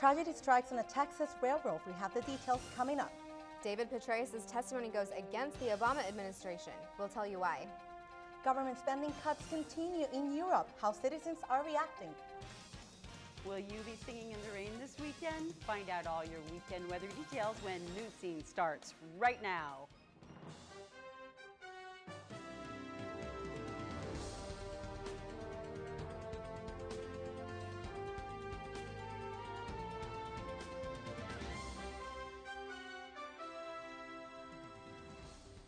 Tragedy strikes on a Texas railroad. We have the details coming up. David Petraeus' testimony goes against the Obama administration. We'll tell you why. Government spending cuts continue in Europe. How citizens are reacting. Will you be singing in the rain this weekend? Find out all your weekend weather details when Newscene starts right now.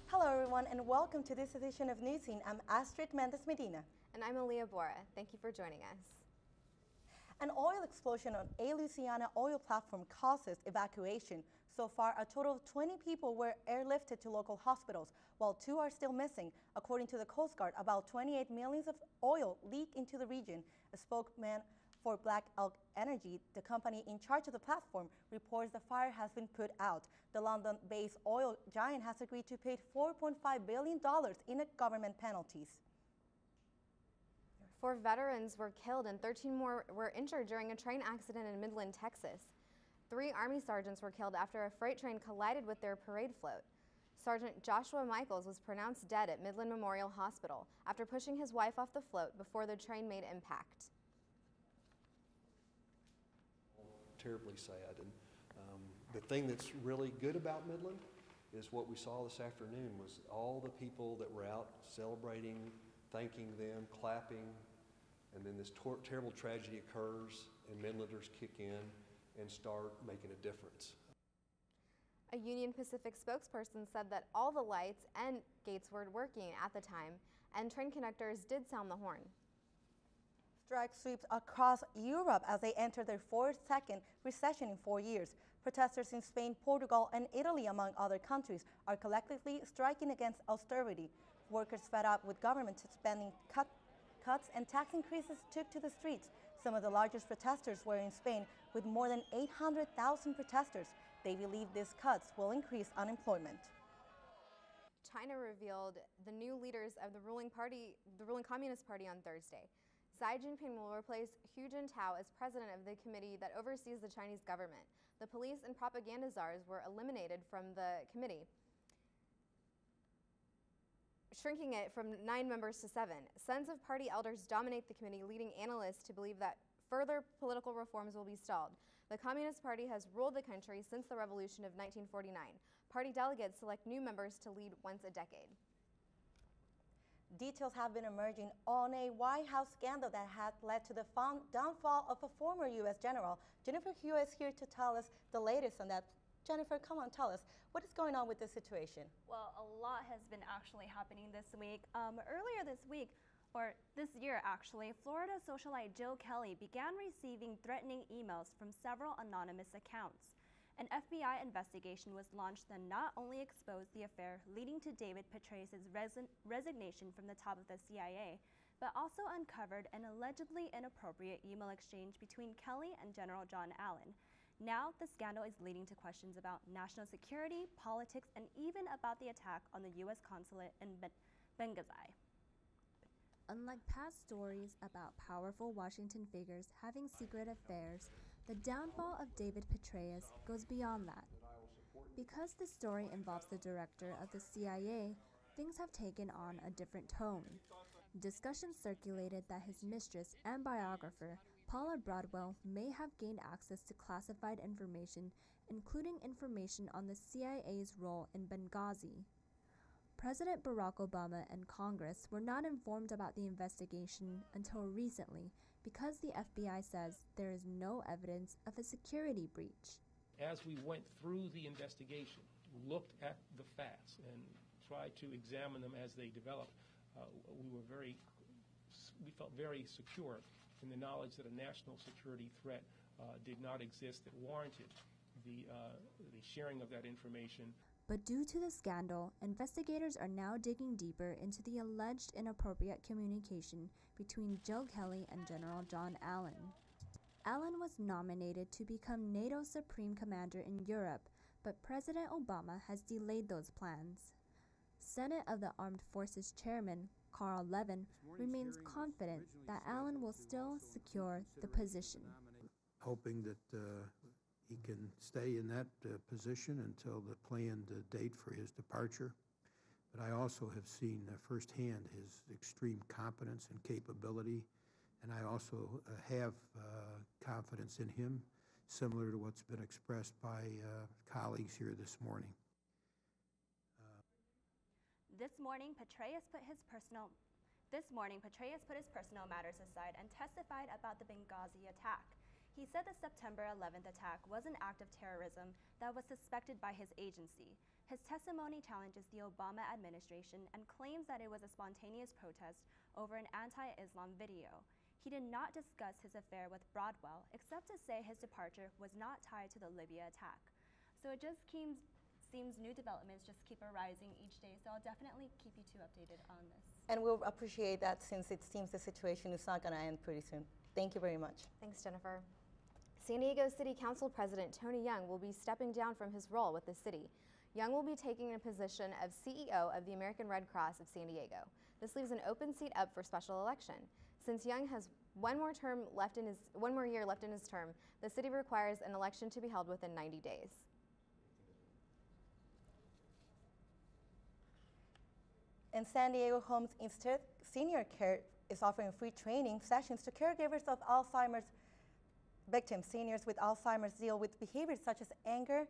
Hello everyone and welcome to this edition of Newscene. I'm Astrid Mendez-Medina. And I'm Aaliyah Bora. Thank you for joining us. An oil explosion on a Louisiana oil platform causes evacuation. So far, a total of 20 people were airlifted to local hospitals, while 2 are still missing. According to the Coast Guard, about 28 million of oil leaked into the region. A spokesman for Black Elk Energy, the company in charge of the platform, reports the fire has been put out. The London-based oil giant has agreed to pay $4.5 billion in government penalties. 4 veterans were killed and 13 more were injured during a train accident in Midland, Texas. 3 Army sergeants were killed after a freight train collided with their parade float. Sergeant Joshua Michaels was pronounced dead at Midland Memorial Hospital after pushing his wife off the float before the train made impact. Terribly sad, and the thing that's really good about Midland is what we saw this afternoon was all the people that were out celebrating, thanking them, clapping, and then this terrible tragedy occurs and Midlanders kick in and start making a difference. A Union Pacific spokesperson said that all the lights and gates were working at the time, and train conductors did sound the horn. Strike sweeps across Europe as they enter their 42nd recession in 4 years. Protesters in Spain, Portugal, and Italy, among other countries, are collectively striking against austerity. Workers fed up with government spending cuts and tax increases took to the streets. Some of the largest protesters were in Spain, with more than 800,000 protesters. They believe these cuts will increase unemployment. China revealed the new leaders of the ruling Communist Party on Thursday. Xi Jinping will replace Hu Jintao as president of the committee that oversees the Chinese government. The police and propaganda czars were eliminated from the committee, shrinking it from 9 members to 7. Sons of party elders dominate the committee, leading analysts to believe that further political reforms will be stalled. The Communist Party has ruled the country since the revolution of 1949. Party delegates select new members to lead once a decade. Details have been emerging on a White House scandal that had led to the downfall of a former U.S. general. Jennifer Hugh is here to tell us the latest on that. Jennifer, come on, tell us, what is going on with this situation? Well, a lot has been actually happening this week. Earlier this week, or this year actually, Florida socialite Joe Kelly began receiving threatening emails from several anonymous accounts. An FBI investigation was launched that not only exposed the affair leading to David Petraeus' resignation from the top of the CIA, but also uncovered an allegedly inappropriate email exchange between Kelly and General John Allen. Now, the scandal is leading to questions about national security, politics, and even about the attack on the U.S. consulate in Benghazi. Unlike past stories about powerful Washington figures having secret affairs, the downfall of David Petraeus goes beyond that. Because the story involves the director of the CIA, things have taken on a different tone. Discussions circulated that his mistress and biographer, Paula Broadwell, may have gained access to classified information, including information on the CIA's role in Benghazi. President Barack Obama and Congress were not informed about the investigation until recently because the FBI says there is no evidence of a security breach. As we went through the investigation, looked at the facts and tried to examine them as they developed, we felt very secure in the knowledge that a national security threat did not exist that warranted the sharing of that information. But due to the scandal, investigators are now digging deeper into the alleged inappropriate communication between Joe Kelly and General John Allen. Allen was nominated to become NATO's Supreme Commander in Europe, but President Obama has delayed those plans. Senate of the Armed Forces Chairman Carl Levin remains confident that Allen will still secure the position. Hoping that he can stay in that position until the planned date for his departure. But I also have seen firsthand his extreme competence and capability, and I also have confidence in him, similar to what's been expressed by colleagues here this morning. This morning, Petraeus put his personal matters aside and testified about the Benghazi attack. He said the September 11th attack was an act of terrorism that was suspected by his agency. His testimony challenges the Obama administration and claims that it was a spontaneous protest over an anti-Islam video. He did not discuss his affair with Broadwell, except to say his departure was not tied to the Libya attack. So it just seems new developments just keep arising each day, so I'll definitely keep you two updated on this. And we'll appreciate that, since it seems the situation is not going to end pretty soon. Thank you very much. Thanks, Jennifer. San Diego City Council President Tony Young will be stepping down from his role with the city. Young will be taking a position of CEO of the American Red Cross of San Diego. This leaves an open seat up for special election. Since Young has one more year left in his term, the city requires an election to be held within 90 days. And San Diego Homes Institute Senior Care is offering free training sessions to caregivers of Alzheimer's victims. Seniors with Alzheimer's deal with behaviors such as anger,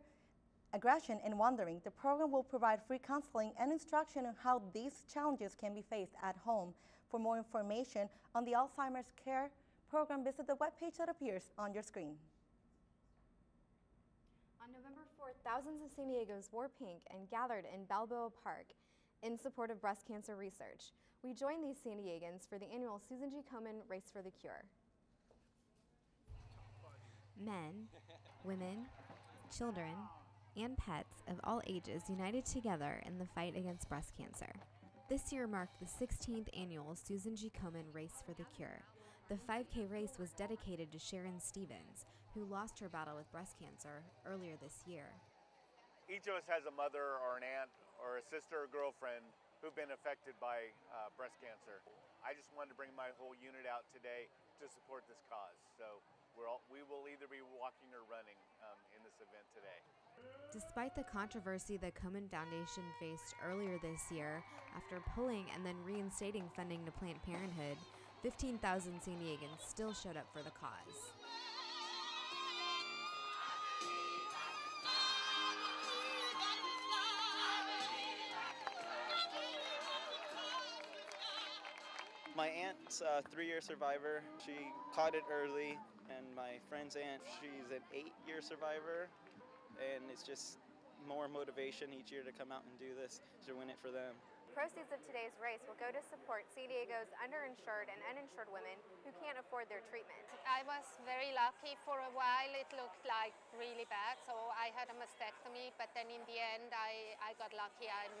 aggression, and wandering. The program will provide free counseling and instruction on how these challenges can be faced at home. For more information on the Alzheimer's Care program, visit the webpage that appears on your screen. On November 4th, thousands of San Diegos wore pink and gathered in Balboa Park in support of breast cancer research. We joined these San Diegans for the annual Susan G. Komen Race for the Cure. Men, women, children, and pets of all ages united together in the fight against breast cancer. This year marked the 16th annual Susan G. Komen Race for the Cure. The 5K race was dedicated to Sharon Stevens, who lost her battle with breast cancer earlier this year. Each of us has a mother or an aunt or a sister or girlfriend who've been affected by breast cancer. I just wanted to bring my whole unit out today to support this cause. So we will either be walking or running in this event today. Despite the controversy the Komen Foundation faced earlier this year after pulling and then reinstating funding to Planned Parenthood, 15,000 San Diegans still showed up for the cause. My aunt's a 3-year survivor. She caught it early, and my friend's aunt, she's an 8-year survivor, and it's just more motivation each year to come out and do this to win it for them. Proceeds of today's race will go to support San Diego's underinsured and uninsured women who can't afford their treatment. I was very lucky. For a while it looked like really bad, so I had a mastectomy, but then in the end I got lucky. I'm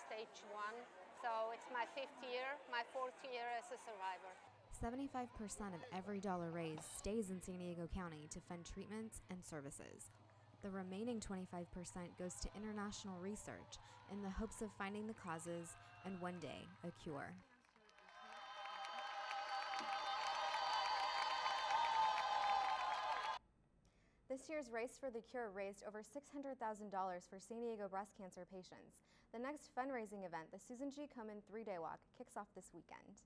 stage 1. So it's my 5th year, my 4th year as a survivor. 75% of every dollar raised stays in San Diego County to fund treatments and services. The remaining 25% goes to international research in the hopes of finding the causes and one day a cure. This year's Race for the Cure raised over $600,000 for San Diego breast cancer patients. The next fundraising event, the Susan G. Komen 3-Day Walk, kicks off this weekend.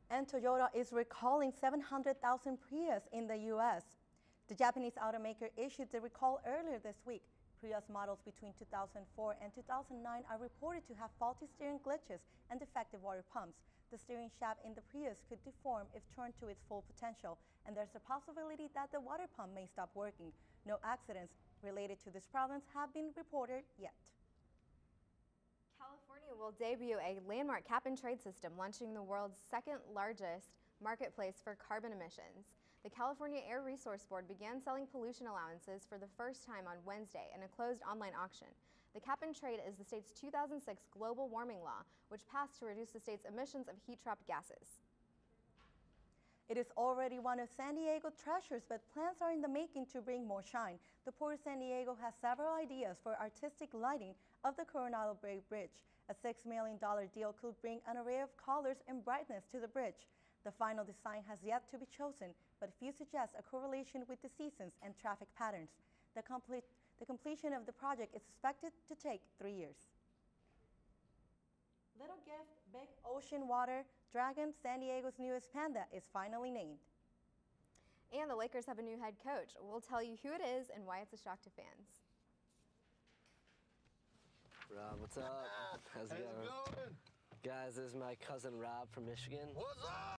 And Toyota is recalling 700,000 Prius in the U.S. The Japanese automaker issued the recall earlier this week. Prius models between 2004 and 2009 are reported to have faulty steering glitches and defective water pumps. The steering shaft in the Prius could deform if turned to its full potential, and there's a possibility that the water pump may stop working. No accidents related to these problems have been reported yet. California will debut a landmark cap-and-trade system, launching the world's second largest marketplace for carbon emissions. The California Air Resource Board began selling pollution allowances for the first time on Wednesday in a closed online auction. The cap-and-trade is the state's 2006 global warming law, which passed to reduce the state's emissions of heat-trapped gases. It is already one of San Diego's treasures, but plans are in the making to bring more shine. The Port of San Diego has several ideas for artistic lighting of the Coronado Bay Bridge. A $6 million deal could bring an array of colors and brightness to the bridge. The final design has yet to be chosen. but few suggest a correlation with the seasons and traffic patterns. The completion of the project is expected to take 3 years. Little Gift, Big Ocean Water, Dragon, San Diego's newest panda, is finally named. And the Lakers have a new head coach. We'll tell you who it is and why it's a shock to fans. Rob, what's up? How's it going? Guys, this is my cousin Rob from Michigan. What's up?